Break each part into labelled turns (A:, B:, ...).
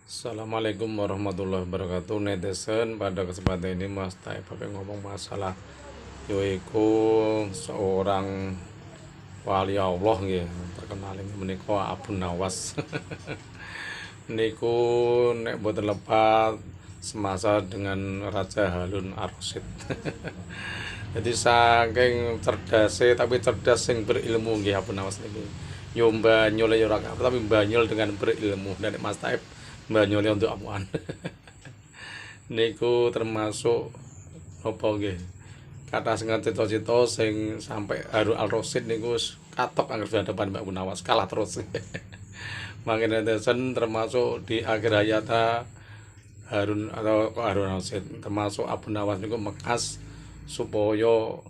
A: Assalamualaikum warahmatullahi wabarakatuh. Netizen, pada kesempatan ini Mas Taib ngomong masalah yaiku seorang wali Allah nggih, terkenal menika Abu Nawas. Niku nek boten lepat semasa dengan Raja Harun Ar-Rasyid. Jadi saking cerdasnya, tapi cerdas sing berilmu nggih Abu Nawas niku. Yo mbanyul ya ora tapi mbanyul dengan berilmu. Dan Mas Taib mbanyul untuk apuan. Niku termasuk apa nggih? Kata sing cita-cita sing sampai Harun Al-Rasyid niku katok anggere berhadapan Mbak Gunawas kalah terus. Mangkene netizen termasuk di akhir hayat Harun atau Harun Al-Rasyid termasuk Abu Nawas niku mekas supaya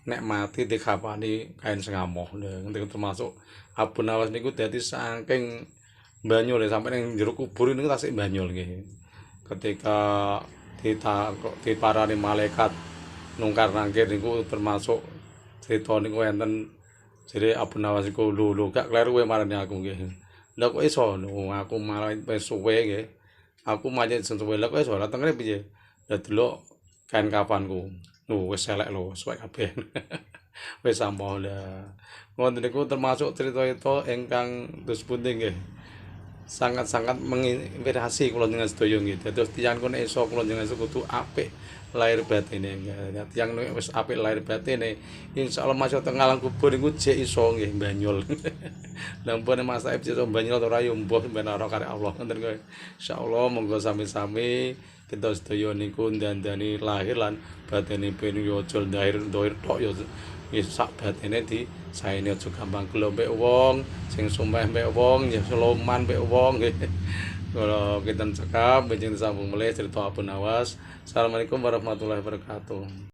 A: nek mati dikafani kain sengamoh. Niku termasuk Abu Nawas niku dadi saking banyul sampai ning jero kubur niku tasik banyul nggih. Ketika diparani malaikat nungkar nangkir niku termasuk cerita niku enten jere Abu Nawas iku lho gak kleru kowe marani aku nggih. Lha kok iso aku malah wis suwe nggih. Aku manyet suwe lha kok iso la tengene piye? Ya delok kain kafanku. Wis elek lho, suwek kabeh. Wis sampun lah. Ngoten niku termasuk cerita-cerita ingkang dos pundi nggih. Sangat-sangat menginspirasi kula dengan sedaya nggih. Dados tiyang kono iso kula jenengan kudu apik lahir batine nggih. Tiyang wis apik lahir batine, insyaallah masuk teng alam kubur niku jek iso nggih banyul. Lah mpun Mas Taib iso banyul ora yo mbuh ben ora karek Allah ngoten kuwi. Insyaallah monggo sami-sami kita sedaya niku ndandani lahir lan batinipun yo aja lahir tok yo sak batine di saene aja gampang gelo mbek wong sing sumpah mbek wong ya seloman mbek wong nggih. Kula kinten cekap benjing sambung melih cerita Abu Nawas. Assalamualaikum warahmatullahi wabarakatuh.